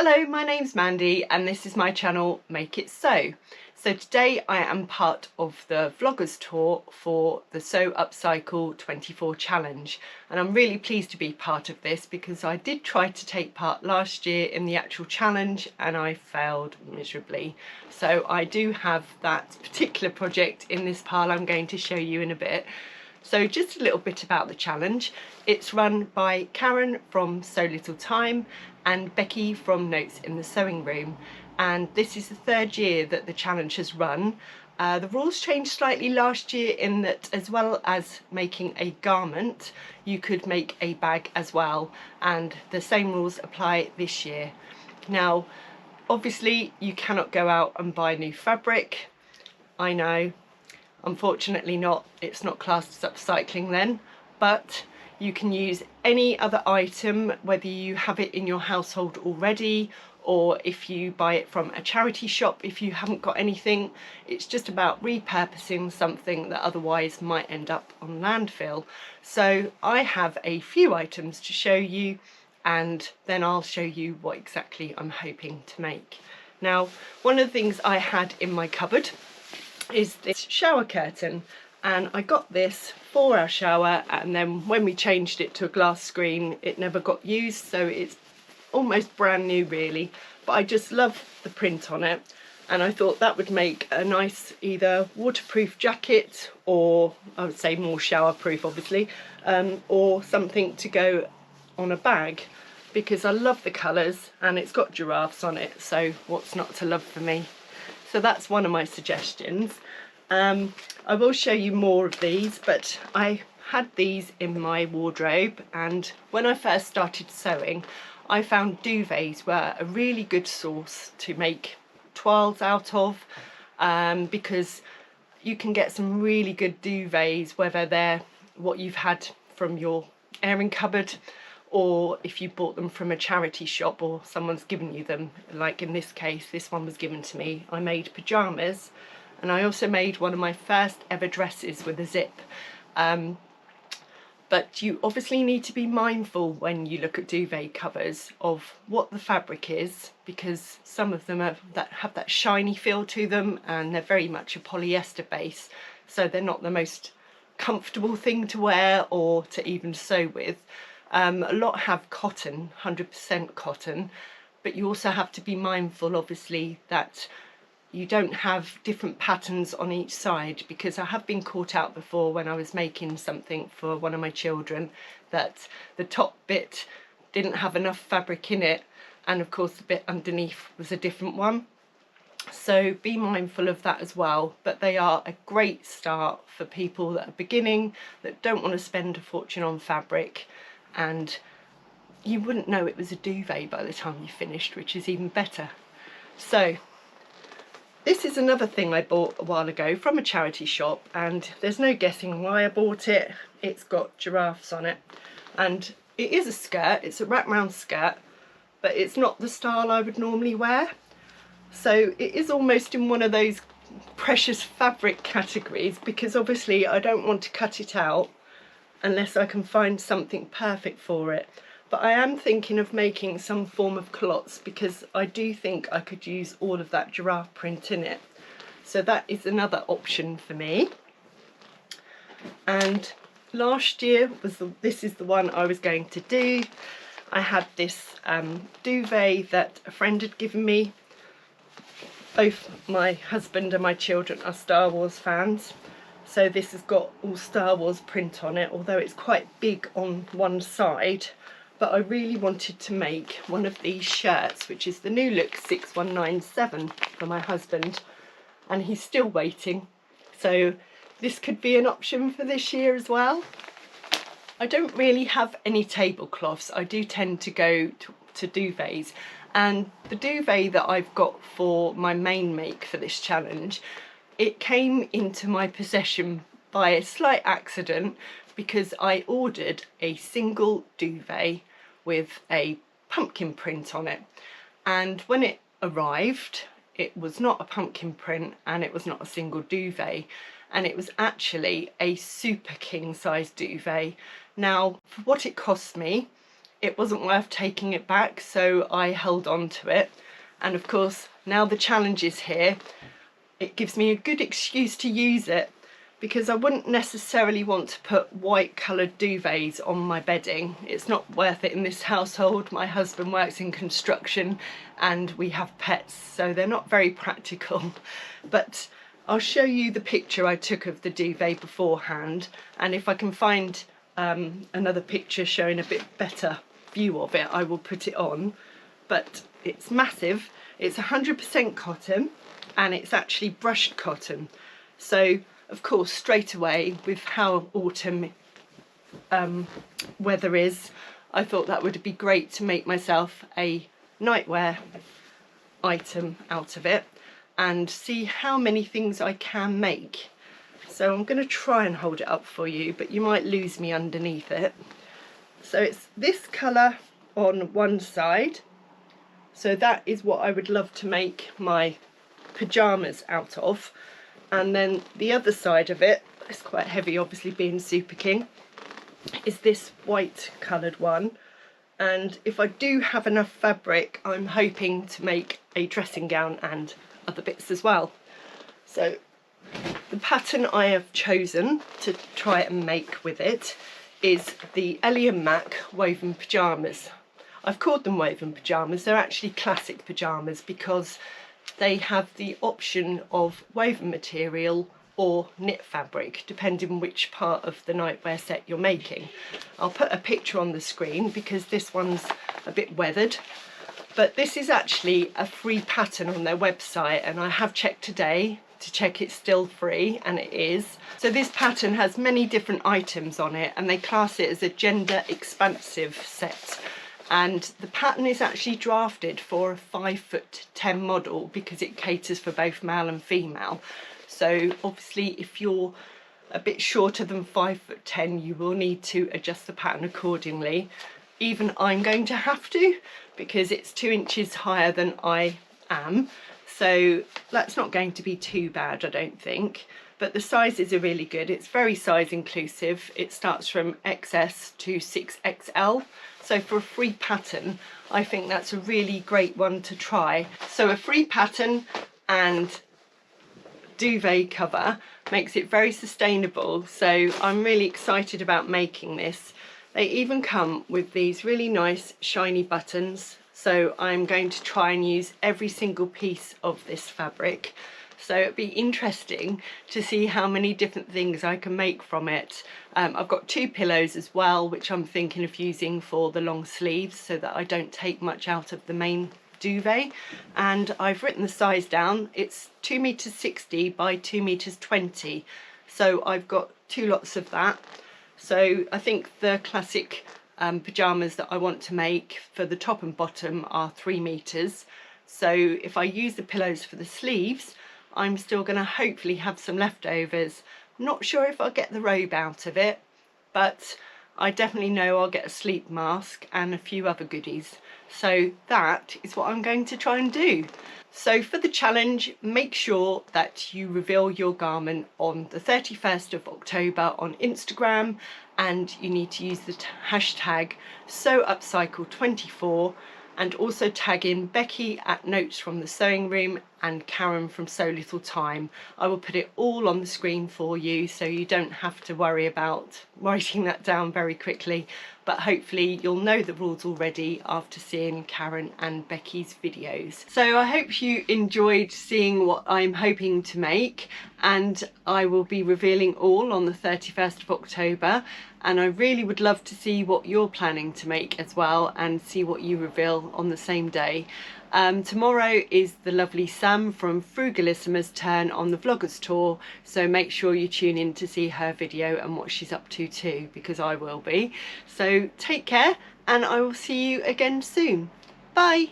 Hello, my name's Mandy and this is my channel Make It Sew. So today I am part of the vloggers tour for the Sew Upcycle 24 challenge, and I'm really pleased to be part of this because I did try to take part last year in the actual challenge and I failed miserably. So I do have that particular project in this pile I'm going to show you in a bit. So just a little bit about the challenge. It's run by Karen from So Little Time and Becky from Notes in the Sewing Room, and this is the third year that the challenge has run. The rules changed slightly last year in that as well as making a garment, you could make a bag as well, and the same rules apply this year. Now obviously you cannot go out and buy new fabric, I know. Unfortunately not, it's not classed as upcycling then, but you can use any other item, whether you have it in your household already or if you buy it from a charity shop. If you haven't got anything, it's just about repurposing something that otherwise might end up on landfill. So I have a few items to show you and then I'll show you what exactly I'm hoping to make. Now, one of the things I had in my cupboard is this shower curtain, and I got this for our shower, and then when we changed it to a glass screen it never got used, so it's almost brand new really, but I just love the print on it and I thought that would make a nice either waterproof jacket, or I would say more shower proof obviously, or something to go on a bag because I love the colours and it's got giraffes on it, so what's not to love for me. So that's one of my suggestions. I will show you more of these, but I had these in my wardrobe, and when I first started sewing I found duvets were a really good source to make toiles out of, because you can get some really good duvets, whether they're what you've had from your airing cupboard or if you bought them from a charity shop or someone's given you them. Like in this case, this one was given to me. I made pyjamas, and I also made one of my first ever dresses with a zip. But you obviously need to be mindful when you look at duvet covers of what the fabric is, because some of them have that shiny feel to them and they're very much a polyester base, so they're not the most comfortable thing to wear or to even sew with. A lot have cotton, 100% cotton, but you also have to be mindful obviously that you don't have different patterns on each side, because I have been caught out before when I was making something for one of my children that the top bit didn't have enough fabric in it, and of course the bit underneath was a different one. So be mindful of that as well, but they are a great start for people that are beginning, that don't want to spend a fortune on fabric, and you wouldn't know it was a duvet by the time you finished, which is even better. So this is another thing I bought a while ago from a charity shop, and there's no guessing why I bought it. It's got giraffes on it, and it is a skirt, it's a wraparound skirt, but it's not the style I would normally wear. So it is almost in one of those precious fabric categories, because obviously I don't want to cut it out unless I can find something perfect for it. But I am thinking of making some form of culottes, because I do think I could use all of that giraffe print in it. So that is another option for me. And last year this is the one I was going to do. I had this duvet that a friend had given me. Both my husband and my children are Star Wars fans, so this has got all Star Wars print on it, although it's quite big on one side. But I really wanted to make one of these shirts, which is the New Look 6197 for my husband, and he's still waiting, so this could be an option for this year as well. I don't really have any tablecloths. I do tend to go to duvets, and the duvet that I've got for my main make for this challenge, it came into my possession by a slight accident, because I ordered a single duvet with a pumpkin print on it, and when it arrived it was not a pumpkin print and it was not a single duvet, and it was actually a super king size duvet. Now for what it cost me, it wasn't worth taking it back, so I held on to it. And of course, now the challenge is here, it gives me a good excuse to use it, because I wouldn't necessarily want to put white coloured duvets on my bedding. It's not worth it in this household. My husband works in construction and we have pets, so they're not very practical. But I'll show you the picture I took of the duvet beforehand, and if I can find another picture showing a bit better view of it, I will put it on. But it's massive. It's 100% cotton, and it's actually brushed cotton. So of course, straight away, with how autumn weather is, I thought that would be great to make myself a nightwear item out of it and see how many things I can make. So I'm going to try and hold it up for you, but you might lose me underneath it. So it's this colour on one side. So that is what I would love to make my pyjamas out of. And then the other side of it, it's quite heavy obviously being Super King, is this white coloured one. And if I do have enough fabric, I'm hoping to make a dressing gown and other bits as well. So the pattern I have chosen to try and make with it is the Ellie & Mac woven pyjamas. I've called them woven pyjamas. They're actually classic pyjamas because they have the option of woven material or knit fabric, depending which part of the nightwear set you're making. I'll put a picture on the screen because this one's a bit weathered, but this is actually a free pattern on their website, and I have checked today to check it's still free, and it is. So this pattern has many different items on it, and they class it as a gender expansive set. And the pattern is actually drafted for a 5'10" model because it caters for both male and female. So obviously if you're a bit shorter than 5'10", you will need to adjust the pattern accordingly. Even I'm going to have to, because it's 2 inches higher than I am. So that's not going to be too bad, I don't think. But the sizes are really good. It's very size inclusive. It starts from XS to 6XL. So for a free pattern, I think that's a really great one to try. So a free pattern and duvet cover makes it very sustainable. So I'm really excited about making this. They even come with these really nice shiny buttons. So I'm going to try and use every single piece of this fabric. So it'd be interesting to see how many different things I can make from it. I've got 2 pillows as well, which I'm thinking of using for the long sleeves so that I don't take much out of the main duvet. And I've written the size down. It's 2.60 meters by 2.20 meters. So I've got 2 lots of that. So I think the classic pyjamas that I want to make for the top and bottom are 3 meters. So if I use the pillows for the sleeves, I'm still going to hopefully have some leftovers. I'm not sure if I'll get the robe out of it, but I definitely know I'll get a sleep mask and a few other goodies. So that is what I'm going to try and do. So for the challenge, make sure that you reveal your garment on the 31st of October on Instagram, and you need to use the hashtag SewUpcycle24, and also tag in Becky at Notes from the Sewing Room and Karen from Sew Little Time. I will put it all on the screen for you so you don't have to worry about writing that down very quickly, but hopefully you'll know the rules already after seeing Karen and Becky's videos. So I hope you enjoyed seeing what I'm hoping to make, and I will be revealing all on the 31st of October, and I really would love to see what you're planning to make as well and see what you reveal on the same day. Tomorrow is the lovely Sam from Frugalissima's turn on the Vloggers Tour, so make sure you tune in to see her video and what she's up to too, because I will be. So take care, and I will see you again soon. Bye!